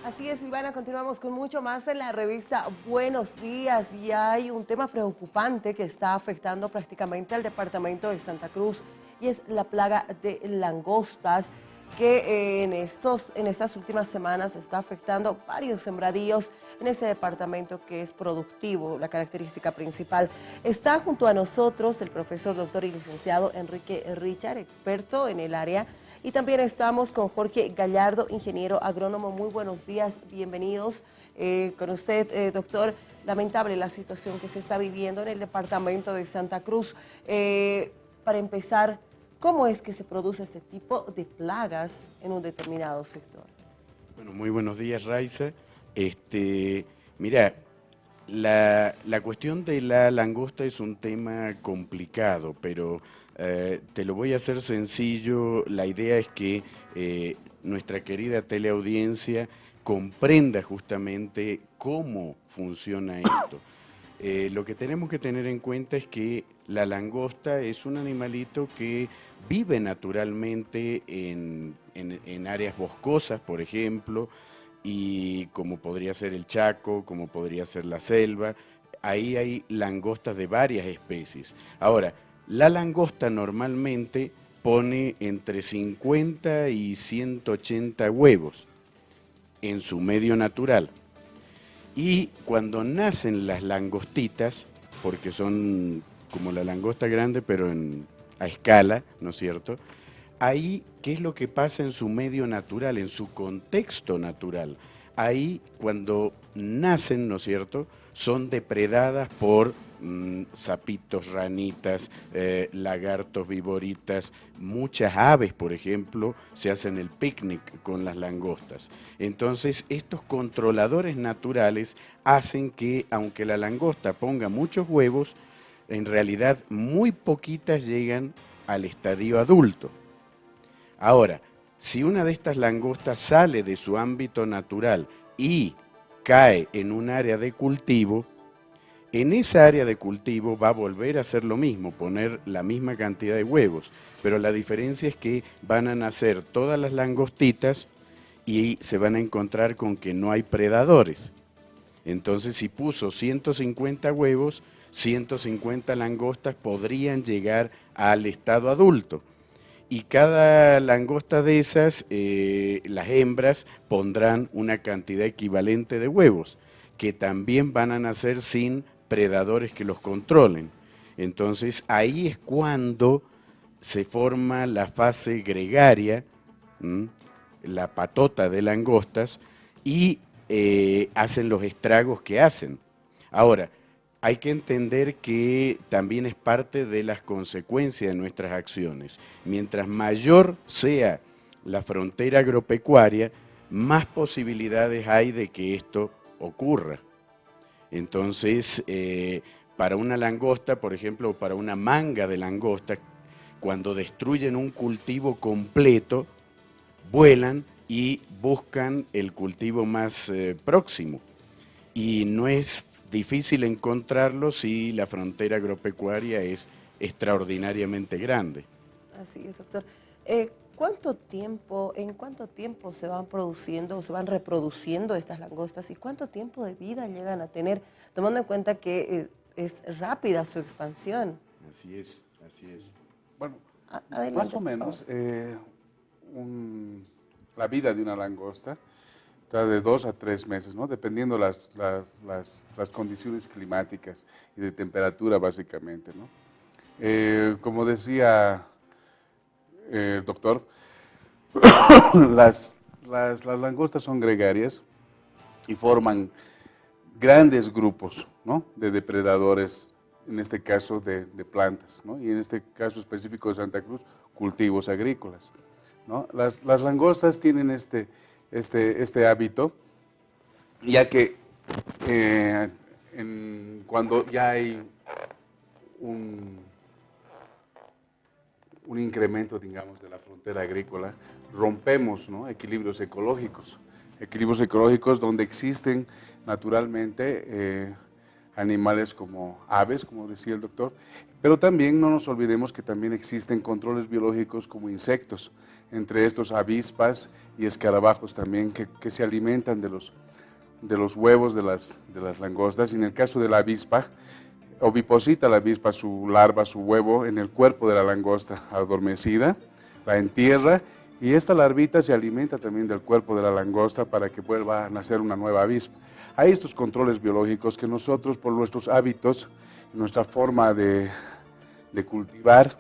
Así es, Silvana, continuamos con mucho más en la revista Buenos Días y hay un tema preocupante que está afectando prácticamente al departamento de Santa Cruz y es la plaga de langostas que en estas últimas semanas está afectando varios sembradíos en ese departamento que es productivo, la característica principal. Está junto a nosotros el profesor, doctor y licenciado Enrique Richard, experto en el área. Y también estamos con Jorge Gallardo, ingeniero agrónomo. Muy buenos días, bienvenidos. Con usted, doctor, lamentable la situación que se está viviendo en el departamento de Santa Cruz. Para empezar, ¿cómo es que se produce este tipo de plagas en un determinado sector? Bueno, muy buenos días, Raiza. Mira, la cuestión de la langosta es un tema complicado, pero te lo voy a hacer sencillo. La idea es que nuestra querida teleaudiencia comprenda justamente cómo funciona esto. Lo que tenemos que tener en cuenta es que la langosta es un animalito que vive naturalmente en áreas boscosas, por ejemplo, y como podría ser el Chaco, como podría ser la selva. Ahí hay langostas de varias especies. Ahora, la langosta normalmente pone entre 50 y 180 huevos en su medio natural. Y cuando nacen las langostitas, porque son como la langosta grande, pero a escala, ¿no es cierto? Ahí, ¿qué es lo que pasa en su medio natural, en su contexto natural? Ahí, cuando nacen, ¿no es cierto?, son depredadas por sapitos, ranitas, lagartos, viboritas, muchas aves, por ejemplo, se hacen el picnic con las langostas. Entonces, estos controladores naturales hacen que, aunque la langosta ponga muchos huevos, en realidad muy poquitas llegan al estadio adulto. Ahora, si una de estas langostas sale de su ámbito natural y cae en un área de cultivo, en esa área de cultivo va a volver a hacer lo mismo, poner la misma cantidad de huevos, pero la diferencia es que van a nacer todas las langostitas y se van a encontrar con que no hay predadores. Entonces, si puso 150 huevos, 150 langostas podrían llegar al estado adulto. Y cada langosta de esas, las hembras pondrán una cantidad equivalente de huevos, que también van a nacer sin predadores que los controlen. Entonces ahí es cuando se forma la fase gregaria, la patota de langostas, y hacen los estragos que hacen. Ahora, hay que entender que también es parte de las consecuencias de nuestras acciones. Mientras mayor sea la frontera agropecuaria, más posibilidades hay de que esto ocurra. Entonces, para una langosta, por ejemplo, para una manga de langosta, cuando destruyen un cultivo completo, vuelan y buscan el cultivo más próximo. Y no es difícil encontrarlo si la frontera agropecuaria es extraordinariamente grande. Así es, doctor. ¿En cuánto tiempo se van produciendo o se van reproduciendo estas langostas y cuánto tiempo de vida llegan a tener, tomando en cuenta que es rápida su expansión? Así es, así es. Bueno, Adelante, más o por menos favor. la vida de una langosta está de 2 a 3 meses, ¿no? Dependiendo las condiciones climáticas y de temperatura, básicamente, ¿no? Como decía el doctor, las langostas son gregarias y forman grandes grupos, ¿no?, de depredadores, en este caso de plantas, ¿no?, y en este caso específico de Santa Cruz, cultivos agrícolas, ¿no? Las langostas tienen este hábito, ya que cuando ya hay un incremento, digamos, de la frontera agrícola, rompemos, ¿no?, equilibrios ecológicos donde existen naturalmente animales como aves, como decía el doctor, pero también no nos olvidemos que también existen controles biológicos como insectos, entre estos avispas y escarabajos también que se alimentan de los huevos de las langostas. Y en el caso de la avispa, oviposita la avispa su larva, su huevo en el cuerpo de la langosta adormecida, la entierra y esta larvita se alimenta también del cuerpo de la langosta para que vuelva a nacer una nueva avispa. Hay estos controles biológicos que nosotros por nuestros hábitos, nuestra forma de cultivar,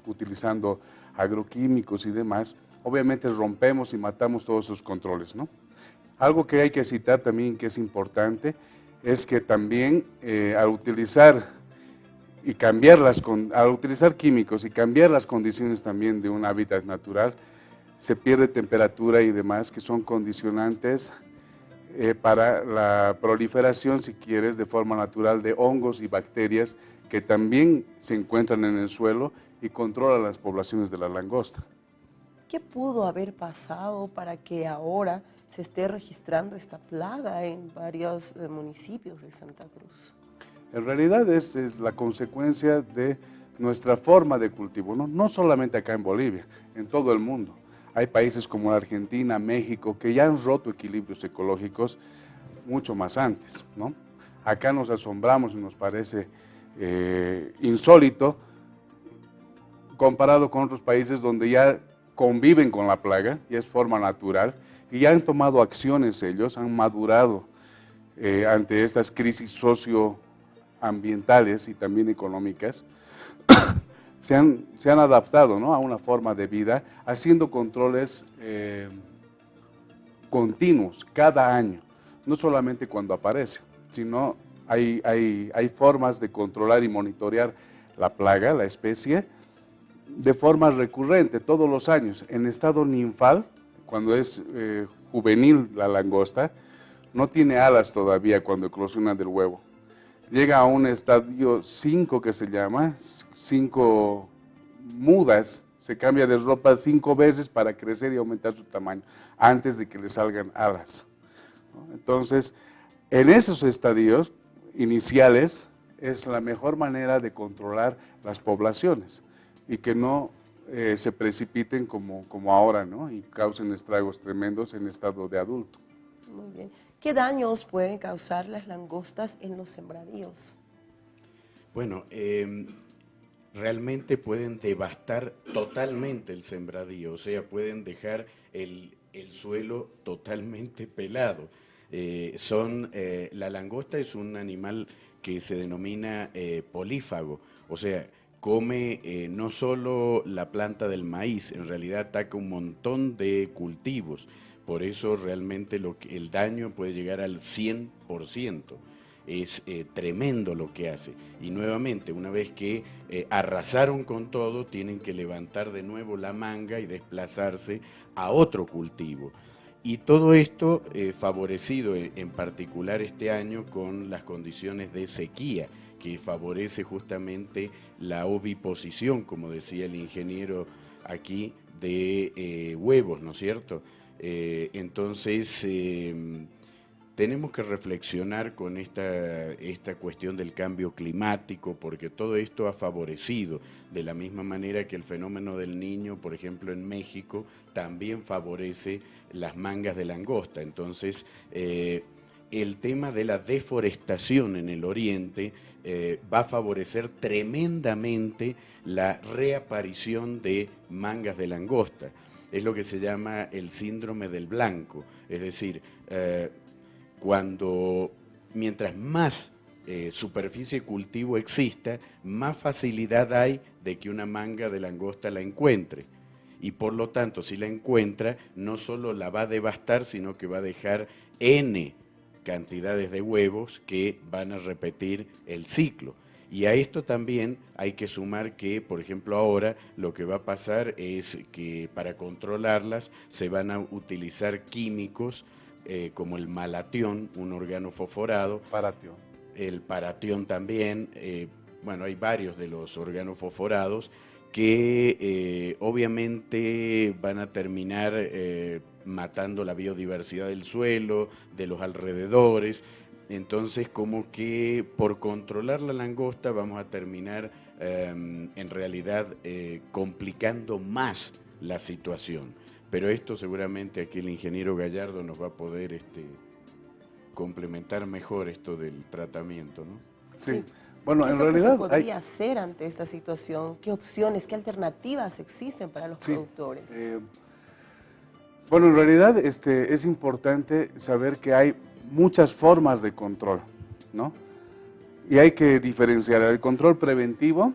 utilizando agroquímicos y demás, obviamente rompemos y matamos todos esos controles, ¿no? Algo que hay que citar también que es importante es que también al utilizar químicos y cambiar las condiciones también de un hábitat natural, se pierde temperatura y demás, que son condicionantes para la proliferación, si quieres, de forma natural de hongos y bacterias que también se encuentran en el suelo y controlan las poblaciones de la langosta. ¿Qué pudo haber pasado para que ahora se esté registrando esta plaga en varios municipios de Santa Cruz? En realidad es la consecuencia de nuestra forma de cultivo, no solamente acá en Bolivia, en todo el mundo. Hay países como la Argentina, México, que ya han roto equilibrios ecológicos mucho más antes, ¿no? Acá nos asombramos y nos parece insólito comparado con otros países donde ya conviven con la plaga, ya es forma natural, y ya han tomado acciones ellos, han madurado ante estas crisis socioambientales y también económicas. Se han adaptado, ¿no?, a una forma de vida, haciendo controles continuos cada año, no solamente cuando aparece, sino hay formas de controlar y monitorear la plaga, la especie, de forma recurrente, todos los años. En estado ninfal, cuando es juvenil la langosta, no tiene alas todavía cuando eclosiona del huevo. Llega a un estadio 5 que se llama, 5 mudas, se cambia de ropa 5 veces para crecer y aumentar su tamaño, antes de que le salgan alas, ¿no? Entonces, en esos estadios iniciales es la mejor manera de controlar las poblaciones y que no se precipiten como ahora, ¿no?, y causen estragos tremendos en estado de adulto. Muy bien. ¿Qué daños pueden causar las langostas en los sembradíos? Bueno, realmente pueden devastar totalmente el sembradío, o sea, pueden dejar el suelo totalmente pelado. La langosta es un animal que se denomina polífago, o sea, come no solo la planta del maíz, en realidad ataca un montón de cultivos. Por eso realmente el daño puede llegar al 100%. Es tremendo lo que hace. Y nuevamente, una vez que arrasaron con todo, tienen que levantar de nuevo la manga y desplazarse a otro cultivo. Y todo esto favorecido en particular este año con las condiciones de sequía, que favorece justamente la oviposición, como decía el ingeniero aquí, de huevos, ¿no es cierto? Entonces, tenemos que reflexionar con esta cuestión del cambio climático, porque todo esto ha favorecido, de la misma manera que el fenómeno del Niño, por ejemplo, en México, también favorece las mangas de langosta. Entonces, el tema de la deforestación en el oriente va a favorecer tremendamente la reaparición de mangas de langosta. Es lo que se llama el síndrome del blanco, es decir, mientras más superficie de cultivo exista, más facilidad hay de que una manga de langosta la encuentre. Y por lo tanto, si la encuentra, no solo la va a devastar, sino que va a dejar N cantidades de huevos que van a repetir el ciclo. Y a esto también hay que sumar que, por ejemplo, ahora lo que va a pasar es que para controlarlas se van a utilizar químicos como el malatión, un organofosforado. Paratión. El paratión también, bueno, hay varios de los organofosforados que obviamente van a terminar matando la biodiversidad del suelo, de los alrededores, Entonces, como que por controlar la langosta vamos a terminar en realidad complicando más la situación. Pero esto seguramente aquí el ingeniero Gallardo nos va a poder complementar mejor esto del tratamiento, ¿no? Sí. Bueno, ¿Qué en es lo que realidad se podría hacer ante esta situación? ¿Qué opciones, qué alternativas existen para los productores? Bueno, en realidad es importante saber que hay muchas formas de control, ¿no? Y hay que diferenciar el control preventivo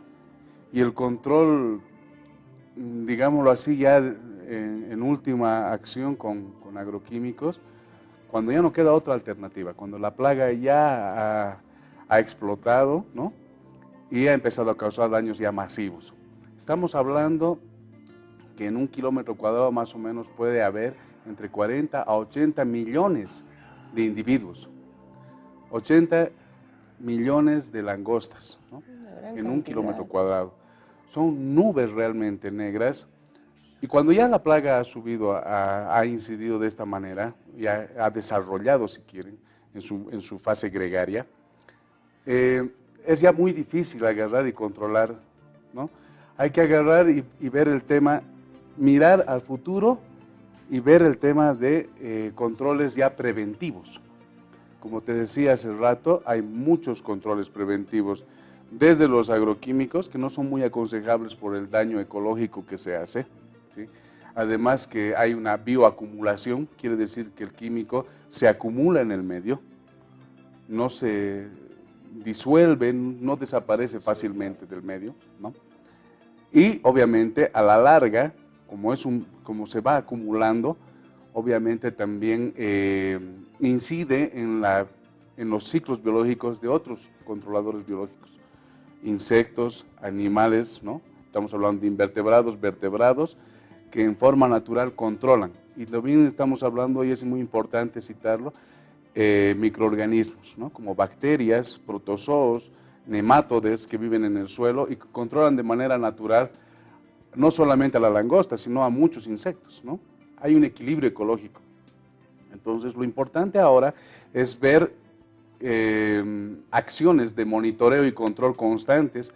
y el control, digámoslo así, ya en última acción con agroquímicos, cuando ya no queda otra alternativa, cuando la plaga ya ha explotado, ¿no? Y ha empezado a causar daños ya masivos. Estamos hablando que en 1 kilómetro cuadrado más o menos puede haber entre 40 a 80 millones de individuos, 80 millones de langostas, ¿no? En 1 kilómetro cuadrado. Son nubes realmente negras, y cuando ya la plaga ha subido, ha incidido de esta manera, ya ha desarrollado, si quieren, en su fase gregaria, es ya muy difícil agarrar y controlar, ¿no? Hay que agarrar y ver el tema, mirar al futuro y ver el tema de controles ya preventivos. Como te decía hace rato, hay muchos controles preventivos, desde los agroquímicos, que no son muy aconsejables por el daño ecológico que se hace, ¿sí? Además que hay una bioacumulación, quiere decir que el químico se acumula en el medio, no se disuelve, no desaparece fácilmente del medio, ¿no? Y obviamente a la larga, como se va acumulando, obviamente también incide en los ciclos biológicos de otros controladores biológicos, insectos, animales, ¿no? Estamos hablando de invertebrados, vertebrados, que en forma natural controlan. Y también estamos hablando, y es muy importante citarlo, microorganismos, ¿no? Como bacterias, protozoos, nemátodes que viven en el suelo y que controlan de manera natural no solamente a la langosta, sino a muchos insectos, ¿no? Hay un equilibrio ecológico. Entonces, lo importante ahora es ver acciones de monitoreo y control constantes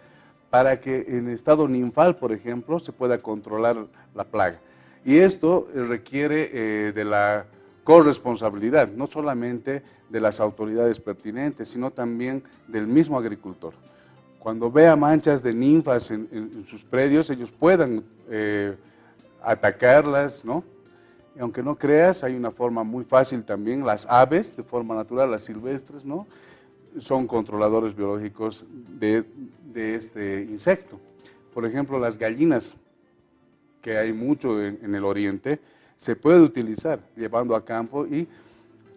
para que en estado ninfal, por ejemplo, se pueda controlar la plaga. Y esto requiere de la corresponsabilidad, no solamente de las autoridades pertinentes, sino también del mismo agricultor. Cuando vea manchas de ninfas en sus predios, ellos puedan atacarlas, ¿no? Y aunque no creas, hay una forma muy fácil también, las aves, de forma natural, las silvestres, ¿no? Son controladores biológicos de este insecto. Por ejemplo, las gallinas, que hay mucho en el oriente, se puede utilizar llevando a campo, y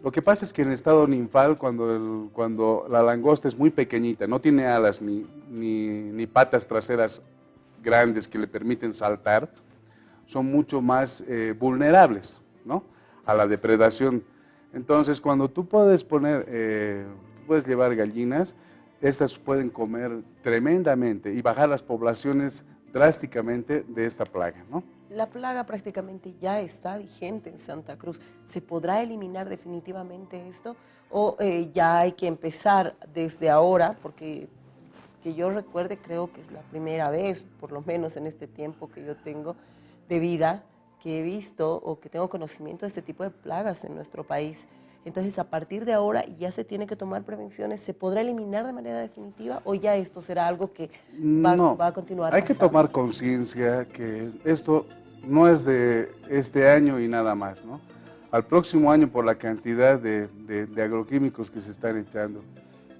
lo que pasa es que en estado ninfal, cuando la langosta es muy pequeñita, no tiene alas ni patas traseras grandes que le permiten saltar, son mucho más vulnerables, ¿no?, a la depredación. Entonces, cuando tú puedes llevar gallinas, estas pueden comer tremendamente y bajar las poblaciones drásticamente de esta plaga, ¿no? La plaga prácticamente ya está vigente en Santa Cruz. ¿Se podrá eliminar definitivamente esto o ya hay que empezar desde ahora? Porque que yo recuerde, creo que es la primera vez, por lo menos en este tiempo que yo tengo de vida, que he visto o que tengo conocimiento de este tipo de plagas en nuestro país. Entonces, a partir de ahora ya se tiene que tomar prevenciones. ¿Se podrá eliminar de manera definitiva o ya esto será algo que va a continuar hay pasando? que tomar conciencia que esto no es de este año y nada más, ¿no? Al próximo año, por la cantidad de agroquímicos que se están echando,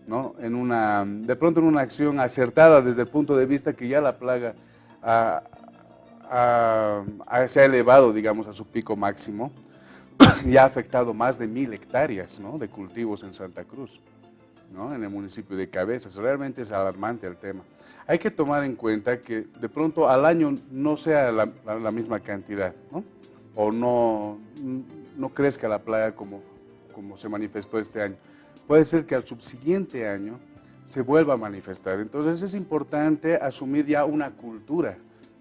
¿no? De pronto en una acción acertada desde el punto de vista que ya la plaga se ha elevado, digamos, a su pico máximo, y ha afectado más de 1000 hectáreas, ¿no?, de cultivos en Santa Cruz, ¿no?, en el municipio de Cabezas. Realmente es alarmante el tema. Hay que tomar en cuenta que de pronto al año no sea la misma cantidad, ¿no?, o no crezca la plaga como se manifestó este año. Puede ser que al subsiguiente año se vuelva a manifestar. Entonces es importante asumir ya una cultura,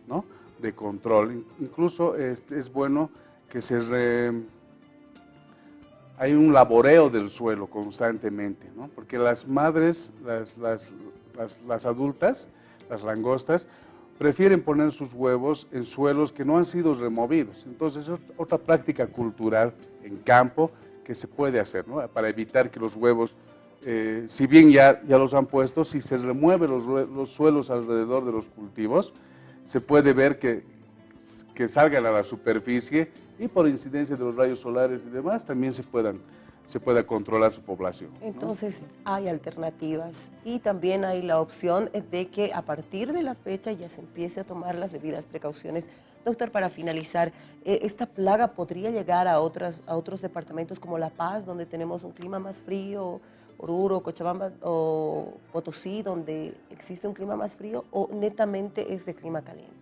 ¿no?, de control. Incluso es bueno que hay un laboreo del suelo constantemente, ¿no? Porque las madres, las adultas, las langostas, prefieren poner sus huevos en suelos que no han sido removidos. Entonces es otra práctica cultural en campo que se puede hacer, ¿no? Para evitar que los huevos, si bien ya los han puesto, si se remueven los suelos alrededor de los cultivos, se puede ver que salgan a la superficie y por incidencia de los rayos solares y demás también se pueda controlar su población, ¿no? Entonces hay alternativas y también hay la opción de que a partir de la fecha ya se empiece a tomar las debidas precauciones. Doctor, para finalizar, ¿esta plaga podría llegar a otros departamentos como La Paz, donde tenemos un clima más frío, Oruro, Cochabamba o Potosí, donde existe un clima más frío, o netamente es de clima caliente?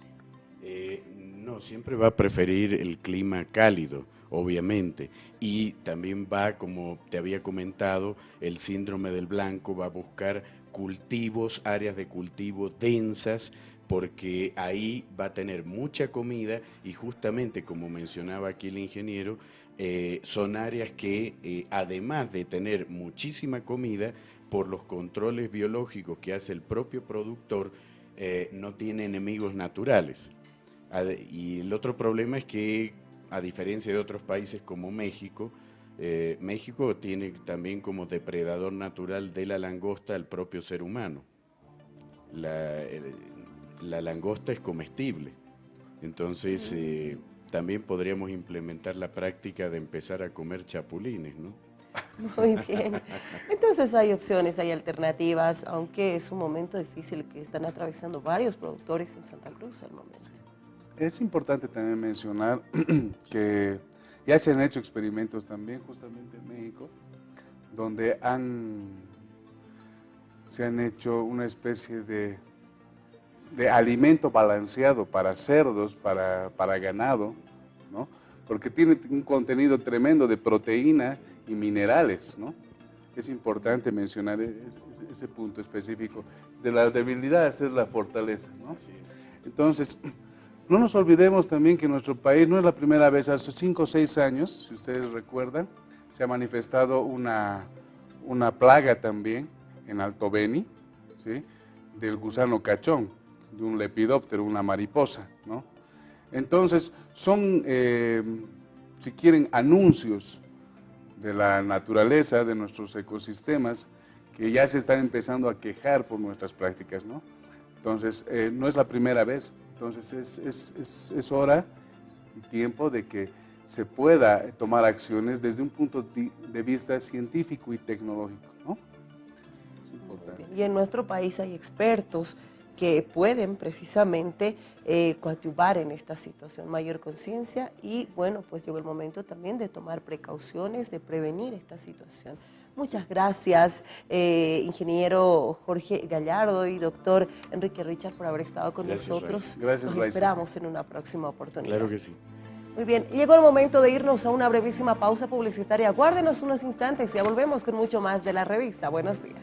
No, siempre va a preferir el clima cálido, obviamente, y también va, como te había comentado, el síndrome del blanco va a buscar cultivos, áreas de cultivo densas, porque ahí va a tener mucha comida y justamente, como mencionaba aquí el ingeniero, son áreas que además de tener muchísima comida, por los controles biológicos que hace el propio productor, no tiene enemigos naturales. Y el otro problema es que, a diferencia de otros países como México, México tiene también como depredador natural de la langosta al propio ser humano. La langosta es comestible, entonces también podríamos implementar la práctica de empezar a comer chapulines, ¿no? Muy bien. Entonces hay opciones, hay alternativas, aunque es un momento difícil que están atravesando varios productores en Santa Cruz al momento. Es importante también mencionar que ya se han hecho experimentos también justamente en México, donde se han hecho una especie de alimento balanceado para cerdos, para ganado, ¿no? Porque tiene un contenido tremendo de proteína y minerales, ¿no? Es importante mencionar ese punto específico. De la debilidad es la fortaleza, ¿no? Entonces, no nos olvidemos también que nuestro país no es la primera vez, hace 5 o 6 años, si ustedes recuerdan, se ha manifestado una plaga también en Alto Beni, ¿sí? Del gusano cachón, de un lepidóptero, una mariposa, ¿no? Entonces, son, si quieren, anuncios de la naturaleza, de nuestros ecosistemas, que ya se están empezando a quejar por nuestras prácticas, ¿no? Entonces, no es la primera vez. Entonces es hora y tiempo de que se pueda tomar acciones desde un punto de vista científico y tecnológico, ¿no? Es importante. Y en nuestro país hay expertos que pueden precisamente coadyuvar en esta situación, mayor conciencia y bueno, pues llegó el momento también de tomar precauciones, de prevenir esta situación. Muchas gracias, ingeniero Jorge Gallardo y doctor Enrique Richard por haber estado con nosotros. Gracias, Nos esperamos en una próxima oportunidad. Claro que sí. Muy bien, llegó el momento de irnos a una brevísima pausa publicitaria. Aguárdenos unos instantes y ya volvemos con mucho más de la revista. Buenos días.